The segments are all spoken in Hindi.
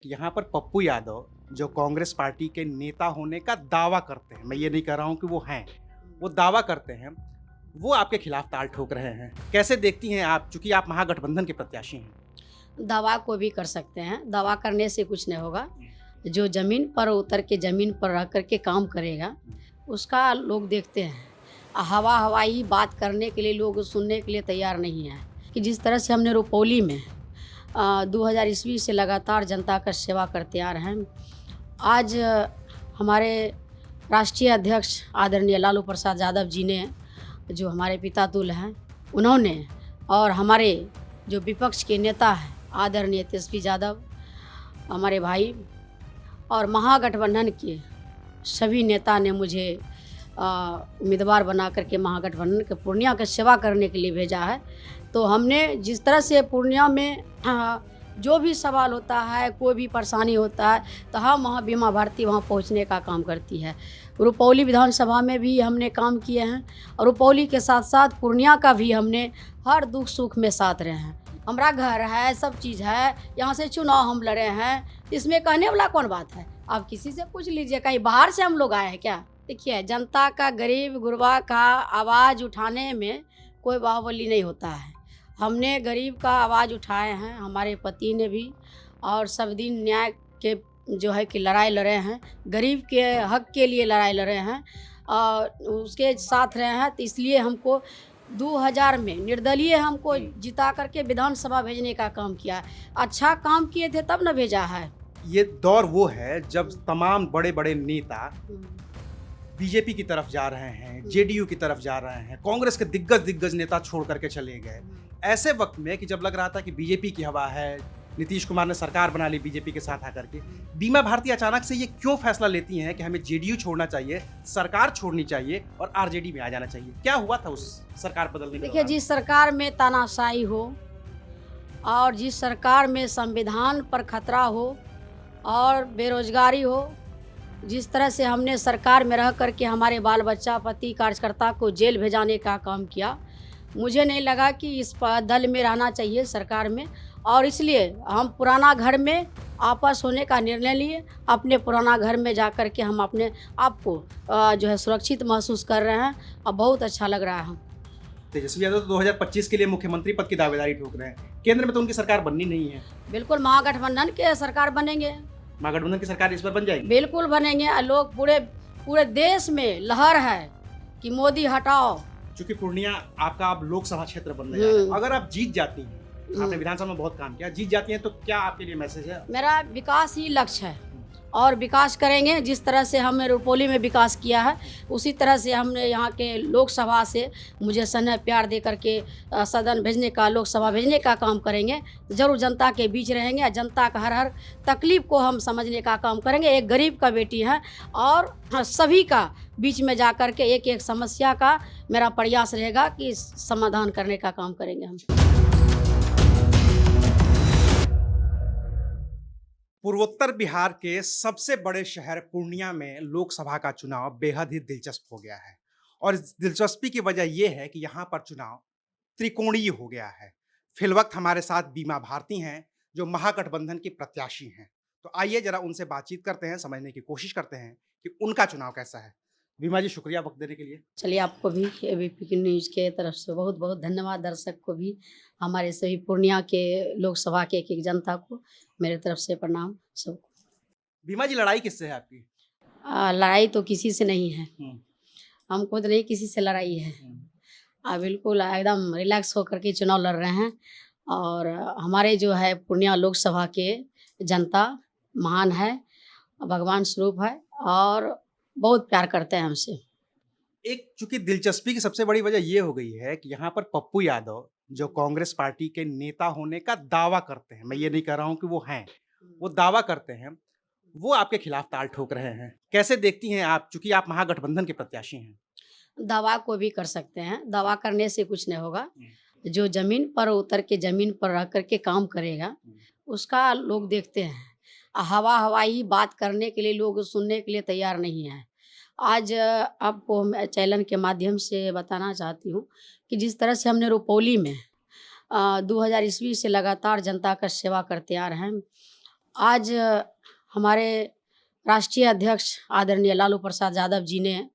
कि यहाँ पर पप्पू यादव जो कांग्रेस पार्टी के नेता होने का दावा करते हैं, मैं ये नहीं कह रहा हूँ कि वो हैं, वो दावा करते हैं, वो आपके खिलाफ ताल ठोक रहे हैं। कैसे देखती हैं आप, चूँकि आप महागठबंधन के प्रत्याशी हैं? दवा को भी कर सकते हैं, दवा करने से कुछ नहीं होगा। जो ज़मीन पर उतर के ज़मीन पर रह कर के काम करेगा, उसका लोग देखते हैं। हवा-हवाई बात करने के लिए लोग सुनने के लिए तैयार नहीं हैं। कि जिस तरह से हमने रुपौली में 2000 ईस्वी से लगातार जनता का सेवा करते आ रहे हैं। आज हमारे राष्ट्रीय अध्यक्ष आदरणीय लालू प्रसाद यादव जी ने, जो हमारे पिता तुल्य हैं, उन्होंने और हमारे जो विपक्ष के नेता हैं आदरणीय तेजस्वी यादव, हमारे भाई और महागठबंधन के सभी नेता ने मुझे उम्मीदवार बना करके महागठबंधन के पूर्णिया की सेवा करने के लिए भेजा है। तो हमने जिस तरह से पूर्णिया में जो भी सवाल होता है, कोई भी परेशानी होता है, तो हम वहाँ बीमा भारती वहाँ पहुँचने का काम करती है। रुपौली विधानसभा में भी हमने काम किए हैं और रुपौली के साथ साथ पूर्णिया का भी हमने हर दुख सुख में साथ रहे हैं। हमारा घर है, सब चीज़ है, यहाँ से चुनाव हम लड़े हैं, इसमें कहने वाला कौन बात है? आप किसी से पूछ लीजिए, कहीं बाहर से हम लोग आए हैं क्या? देखिए, जनता का, गरीब गुरबा का आवाज़ उठाने में कोई बाहुबली नहीं होता है। हमने गरीब का आवाज़ उठाए हैं, हमारे पति ने भी, और सब दिन न्याय के जो है कि लड़ाई लड़े हैं, गरीब के हक के लिए लड़ाई लड़े हैं और उसके साथ रहे हैं। तो इसलिए हमको 2000 में निर्दलीय हमको जिता करके विधानसभा भेजने का काम किया। अच्छा काम किए थे तब न भेजा है। ये दौर वो है जब तमाम बड़े-बड़े नेता बीजेपी की तरफ जा रहे हैं, जेडीयू की तरफ जा रहे हैं, कांग्रेस के दिग्गज नेता छोड़ करके चले गए। ऐसे वक्त में कि जब लग रहा था कि बीजेपी की हवा है, नीतीश कुमार ने सरकार बना ली बीजेपी के साथ आकर के, बीमा भारती अचानक से ये क्यों फैसला लेती हैं कि हमें जेडीयू छोड़ना चाहिए, सरकार छोड़नी चाहिए और आरजेडी में आ जाना चाहिए? क्या हुआ था उस सरकार बदलने के देखिए, दौरान? जिस सरकार में तानाशाही हो और जिस सरकार में संविधान पर खतरा हो और बेरोजगारी हो, जिस तरह से हमने सरकार में रह कर के हमारे बाल बच्चा, पति, कार्यकर्ता को जेल भेजाने का काम किया, मुझे नहीं लगा कि इस दल में रहना चाहिए, सरकार में। और इसलिए हम पुराना घर में आपस होने का निर्णय लिए। अपने पुराना घर में जा कर के हम अपने आप को जो है सुरक्षित महसूस कर रहे हैं और बहुत अच्छा लग रहा है हम। तेजस्वी यादव तो 2025 के लिए मुख्यमंत्री पद की दावेदारी ठोक रहे हैं। केंद्र में तो उनकी सरकार बननी नहीं है। बिल्कुल महागठबंधन के सरकार बनेंगे। महागठबंधन की सरकार इस बार बन जाएगी। बिल्कुल बनेंगे। लोग पूरे पूरे देश में लहर है कि मोदी हटाओ। चूंकि पूर्णिया आपका अब लोकसभा क्षेत्र बनने जा रहा है, अगर आप जीत जाती हैं, आपने विधानसभा में बहुत काम किया, जीत जाती हैं तो क्या आपके लिए मैसेज है? मेरा विकास ही लक्ष्य है और विकास करेंगे। जिस तरह से हमने रुपौली में विकास किया है, उसी तरह से हमने यहाँ के लोकसभा से मुझे स्नेह प्यार दे करके सदन भेजने का, लोकसभा भेजने का काम करेंगे। ज़रूर जनता के बीच रहेंगे और जनता का हर हर तकलीफ़ को हम समझने का काम करेंगे। एक गरीब का बेटी है और सभी का बीच में जा कर के एक एक समस्या का मेरा प्रयास रहेगा कि समाधान करने का काम करेंगे हम। पूर्वोत्तर बिहार के सबसे बड़े शहर पूर्णिया में लोकसभा का चुनाव बेहद ही दिलचस्प हो गया है और इस दिलचस्पी की वजह यह है कि यहाँ पर चुनाव त्रिकोणीय हो गया है। फिलवक्त हमारे साथ बीमा भारती हैं जो महागठबंधन की प्रत्याशी हैं। तो आइए जरा उनसे बातचीत करते हैं, समझने की कोशिश करते हैं कि उनका चुनाव कैसा है। बीमा जी, शुक्रिया वक्त देने के लिए। चलिए, आपको भी एबीपी न्यूज़ के तरफ से बहुत बहुत धन्यवाद। दर्शक को भी, हमारे सभी पूर्णिया के लोकसभा के एक एक जनता को मेरे तरफ से प्रणाम सबको। बीमा जी, लड़ाई किससे है आपकी? लड़ाई तो किसी से नहीं है, हम्म, हम खुद नहीं किसी से लड़ाई है। हम्म, बिल्कुल एकदम रिलैक्स होकर के चुनाव लड़ रहे हैं और हमारे जो है पूर्णिया लोकसभा के जनता महान है, भगवान स्वरूप है और बहुत प्यार करते हैं हमसे। एक चूंकि दिलचस्पी की सबसे बड़ी वजह ये हो गई है कि यहाँ पर पप्पू यादव जो कांग्रेस पार्टी के नेता होने का दावा करते हैं, मैं ये नहीं कह रहा हूँ कि वो हैं, वो दावा करते हैं, वो आपके खिलाफ ताल ठोक रहे हैं। कैसे देखती हैं आप, चूंकि आप महागठबंधन के प्रत्याशी हैं? दवा को भी कर सकते हैं, दवा करने से कुछ नहीं होगा। हम्म, जो ज़मीन पर उतर के ज़मीन पर रह कर के काम करेगा, हम्म, उसका लोग देखते हैं। हवा-हवाई बात करने के लिए लोग सुनने के लिए तैयार नहीं हैं। आज आपको मैं चैनल के माध्यम से बताना चाहती हूँ कि जिस तरह से हमने रुपौली में 2000 ईस्वी से लगातार जनता का सेवा करते आ रहे हैं आज हमारे राष्ट्रीय अध्यक्ष आदरणीय लालू प्रसाद यादव जी ने,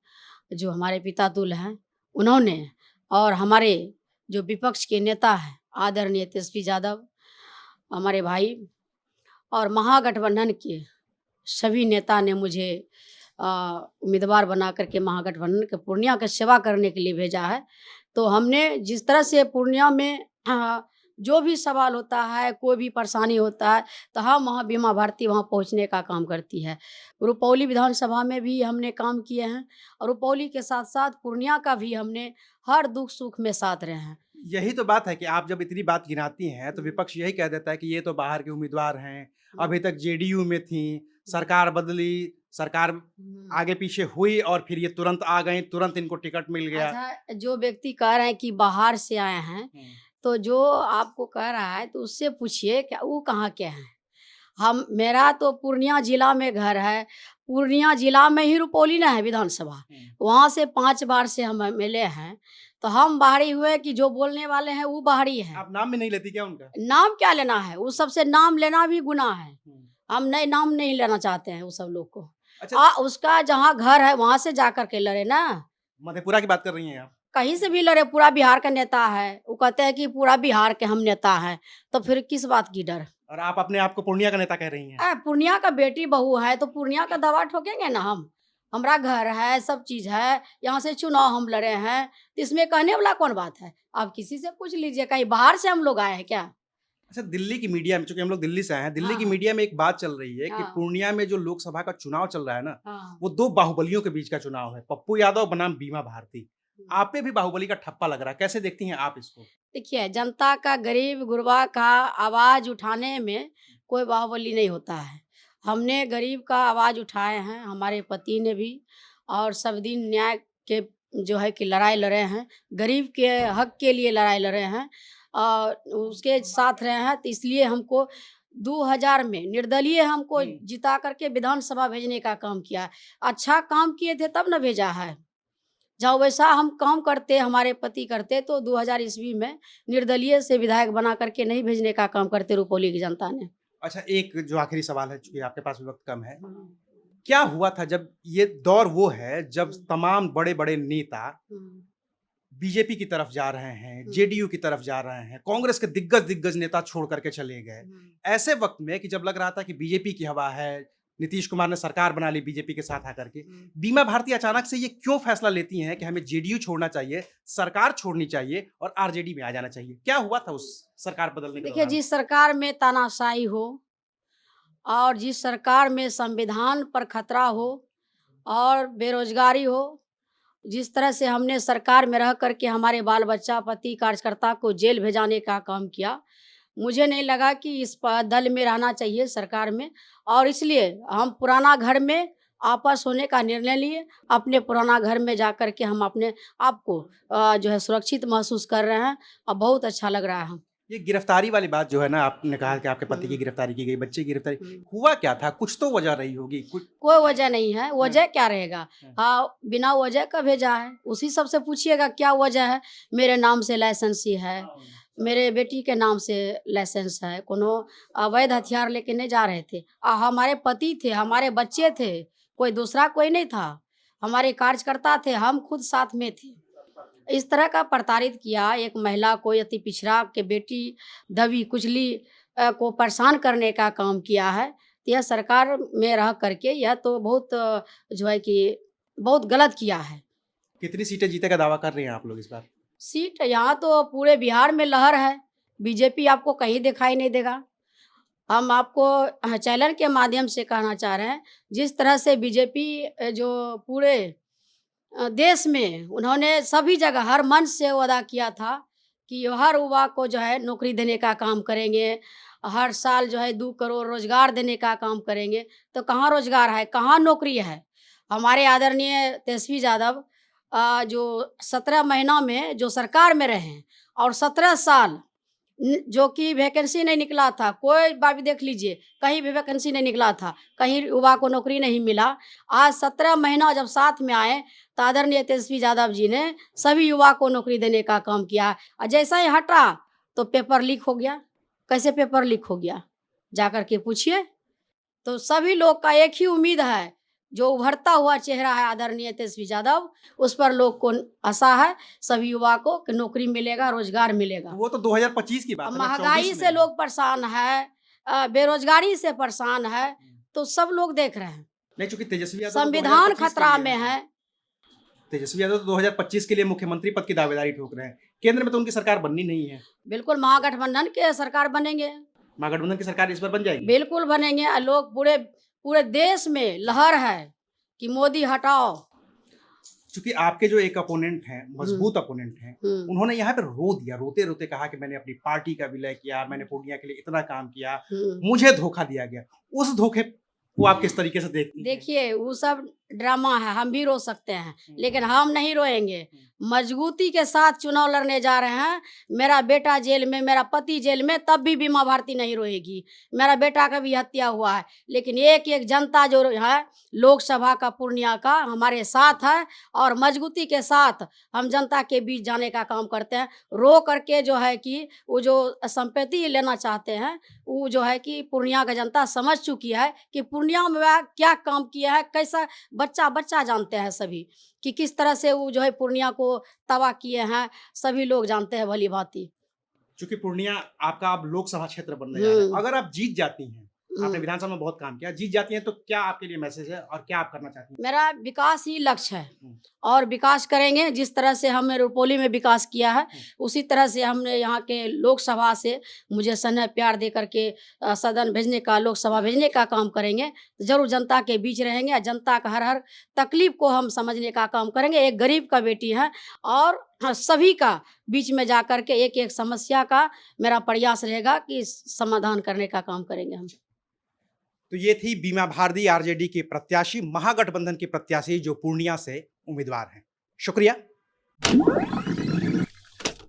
जो हमारे पिता तुल्य हैं, उन्होंने और हमारे जो विपक्ष के नेता हैं आदरणीय तेजस्वी यादव, हमारे भाई, और महागठबंधन के सभी नेता ने मुझे उम्मीदवार बना करके महागठबंधन के पूर्णिया की सेवा करने के लिए भेजा है। तो हमने जिस तरह से पूर्णिया में जो भी सवाल होता है, कोई भी परेशानी होता है, तो हम वहाँ बीमा भारती वहाँ पहुँचने का काम करती है। रुपौली विधानसभा में भी हमने काम किए हैं और रुपौली के साथ साथ पूर्णिया का भी हमने हर दुख सुख में साथ रहे हैं। यही तो बात है कि आप जब इतनी बात गिनाती हैं तो विपक्ष यही कह देता है कि ये तो बाहर के उम्मीदवार हैं, अभी तक जेडीयू में थी, सरकार बदली, सरकार आगे पीछे हुई और फिर ये तुरंत आ गई, तुरंत इनको टिकट मिल गया। अच्छा, जो व्यक्ति कह रहे हैं कि बाहर से आए हैं, तो जो आपको कह रहा है तो उससे पूछिए क्या वो कहाँ के हैं। मेरा तो पूर्णिया जिला में घर है, पूर्णिया जिला में ही रुपौली ना है विधानसभा, वहाँ से 5 बार से हम एमएलए हैं। तो हम बाहरी हुए कि जो बोलने वाले हैं वो बाहरी हैं। आप नाम भी नहीं लेती क्या उनका? नाम क्या लेना है, उस सबसे नाम लेना भी गुनाह है। हम नहीं, नाम नहीं लेना चाहते हैं उस सब लोग को। अच्छा, उसका जहाँ घर है वहाँ से जा कर के लड़े ना। मधेपुरा की बात कर रही हैं आप? कहीं से भी लड़े, पूरा बिहार का नेता है, वो कहते हैं कि पूरा बिहार के हम नेता हैं, तो फिर किस बात की डर। और आप अपने आप को पूर्णिया का नेता कह रही हैं? पूर्णिया का बेटी बहू है तो पूर्णिया का दवा ठोकेंगे ना हम। हमारा घर है, सब चीज है, यहाँ से चुनाव हम लड़े हैं, तो इसमें कहने वाला कौन बात है। आप किसी से पूछ लीजिए, कहीं बाहर से हम लोग आए हैं क्या। अच्छा, दिल्ली की मीडिया में, चूंकि हम लोग दिल्ली से आए हैं, दिल्ली की हाँ। मीडिया में एक बात चल रही है कि हाँ। पूर्णिया में जो लोकसभा का चुनाव चल रहा है ना, हाँ। वो 2 बाहुबलियों के बीच का चुनाव है, पप्पू यादव बनाम बीमा भारती। आप पे भी बाहुबली का ठप्पा लग रहा है, कैसे देखती हैं आप इसको? देखिए, जनता का, गरीब गुरबा का आवाज उठाने में कोई बाहुबली नहीं होता है। हमने गरीब का आवाज उठाए हैं, हमारे पति ने भी, और सब दिन न्याय के जो है कि लड़ाई लड़े हैं, गरीब के हक के लिए लड़ाई लड़े हैं और उसके साथ रहे हैं। तो इसलिए हमको 2000 में निर्दलीय हमको जिता करके विधानसभा भेजने का काम किया। अच्छा काम किए थे तब न भेजा है। जब वैसा हम काम करते, हमारे पति करते, तो 2000 ईस्वी में निर्दलीय से विधायक बना करके नहीं भेजने का काम करते रुपौली की जनता ने। अच्छा, एक जो आखिरी सवाल है, चूंकि आपके पास भी वक्त कम है, क्या हुआ था जब ये दौर वो है जब तमाम बड़े-बड़े नेता बीजेपी की तरफ जा रहे हैं, जेडीयू की तरफ जा रहे हैं, कांग्रेस के दिग्गज नेता छोड़ करके चले गए। ऐसे वक्त में कि जब लग रहा था कि बीजेपी की हवा है, नीतीश कुमार ने सरकार बना ली बीजेपी के साथ आकर के, बीमा भारती अचानक से ये क्यों फैसला लेती हैं कि हमें जेडीयू छोड़ना चाहिए, सरकार छोड़नी चाहिए और आरजेडी में आ जाना चाहिए? क्या हुआ था उस सरकार बदलने के देखिए, दौरान? जिस सरकार में तानाशाही हो और जिस सरकार में संविधान पर खतरा हो और बेरोजगारी हो, जिस तरह से हमने सरकार में रह करके हमारे बाल बच्चा, पति, कार्यकर्ता को जेल भेजाने का काम किया, मुझे नहीं लगा कि इस दल में रहना चाहिए, सरकार में। और इसलिए हम पुराना घर में आपस होने का निर्णय लिए। अपने पुराना घर में जा कर के हम अपने आप को जो है सुरक्षित महसूस कर रहे हैं और बहुत अच्छा लग रहा है। ये गिरफ्तारी वाली बात जो है ना, आपने कहा कि आपके पति की गिरफ्तारी की गई, बच्चे की गिरफ्तारी, हुआ क्या था? कुछ तो वजह रही होगी, कुछ। कोई वजह नहीं है, वजह क्या रहेगा। हाँ, बिना वजह का भेजा है, उसी सबसे पूछिएगा क्या वजह है। मेरे नाम से लाइसेंस ही है, मेरे बेटी के नाम से लाइसेंस है, कोनो अवैध हथियार लेके नहीं जा रहे थे। हमारे पति थे, हमारे बच्चे थे, कोई दूसरा कोई नहीं था, हमारे कार्यकर्ता थे, हम खुद साथ में थे। इस तरह का प्रताड़ित किया एक महिला को, अति पिछड़ा के बेटी दबी कुचली को परेशान करने का काम किया है। तो यह सरकार में रह करके यह तो बहुत जो है कि बहुत गलत किया है। कितनी सीटें जीते का दावा कर रहे हैं आप लोग इस बार? सीट यहाँ तो पूरे बिहार में लहर है, बीजेपी आपको कहीं दिखाई नहीं देगा। हम आपको चैनल के माध्यम से कहना चाह रहे हैं, जिस तरह से बीजेपी जो पूरे देश में उन्होंने सभी जगह हर मंच से वादा किया था कि हर युवा को जो है नौकरी देने का काम करेंगे, हर साल जो है 2 करोड़ रोजगार देने का काम करेंगे। तो कहाँ रोजगार है, कहाँ नौकरी है। हमारे आदरणीय तेजस्वी यादव जो 17 महीना में जो सरकार में रहे हैं और 17 साल जो कि वैकेंसी नहीं निकला था, कोई बात भी देख लीजिए, कहीं भी वैकेंसी नहीं निकला था, कहीं युवा को नौकरी नहीं मिला। आज 17 महीना जब साथ में आए तो आदरणीय तेजस्वी यादव जी ने सभी युवा को नौकरी देने का काम किया। और जैसा ही हटा तो पेपर लीक हो गया। कैसे पेपर लीक हो गया, जा कर के पूछिए। तो सभी लोग का एक ही उम्मीद है, जो उभरता हुआ चेहरा है आदरणीय तेजस्वी यादव, उस पर लोग को आशा है, सभी युवा को कि नौकरी मिलेगा, रोजगार मिलेगा। वो तो 2025 की बात है ना, महंगाई 24 से में। लोग परेशान है, बेरोजगारी से परेशान है, तो सब लोग देख रहे हैं। नहीं, चूंकि तेजस्वी यादव तो संविधान 2025 के खतरा लिए में है। तेजस्वी यादव तो 2025 के लिए मुख्यमंत्री पद की दावेदारी ठोक रहे हैं। केंद्र में तो उनकी सरकार बननी नहीं है। बिल्कुल महागठबंधन के सरकार बनेंगे, महागठबंधन की सरकार इस बार बन जाएगी। बिल्कुल बनेंगे। और लोग पूरे पूरे देश में लहर है कि मोदी हटाओ। चूंकि आपके जो एक अपोनेंट हैं, मजबूत अपोनेंट हैं, उन्होंने यहाँ पे रो दिया, रोते रोते कहा कि मैंने अपनी पार्टी का विलय किया, मैंने पूर्णिया के लिए इतना काम किया, मुझे धोखा दिया गया। उस धोखे को आप किस तरीके से देखती हैं? देखिए, वो सब ड्रामा है, हम भी रो सकते हैं, लेकिन हम नहीं रोएंगे। मजबूती के साथ चुनाव लड़ने जा रहे हैं। मेरा बेटा जेल में, मेरा पति जेल में, तब भी बीमा भारती नहीं रोएगी। मेरा बेटा का भी हत्या हुआ है, लेकिन एक एक जनता जो है लोकसभा का, पूर्णिया का, हमारे साथ है और मजबूती के साथ हम जनता के बीच जाने का काम करते हैं। रो करके जो है कि वो जो संपत्ति लेना चाहते हैं, वो जो है कि पूर्णिया का जनता समझ चुकी है कि पूर्णिया में वह क्या काम किया है, कैसा बच्चा बच्चा जानते हैं सभी कि किस तरह से वो जो है पूर्णिया को तबाह किए हैं, सभी लोग जानते हैं भली भांति। चूंकि पूर्णिया आपका अब लोकसभा क्षेत्र बनने जा रहा है, अगर आप जीत जाती हैं, आपने विधानसभा में बहुत काम किया, जीत जाती हैं, तो क्या आपके लिए मैसेज है और क्या आप करना चाहती हैं? मेरा विकास ही लक्ष्य है और विकास करेंगे। जिस तरह से हमने रुपौली में विकास किया है, उसी तरह से हमने यहाँ के लोकसभा से मुझे स्नेह प्यार दे करके सदन भेजने का, लोकसभा भेजने का काम करेंगे। जरूर जनता के बीच रहेंगे और जनता का हर हर तकलीफ को हम समझने का काम करेंगे। एक गरीब का बेटी है और सभी का बीच में जा कर के एक एक समस्या का मेरा प्रयास रहेगा कि समाधान करने का काम करेंगे हम। तो ये थी बीमा भारती आरजेडी के प्रत्याशी, महागठबंधन के प्रत्याशी जो पूर्णिया से उम्मीदवार हैं। शुक्रिया।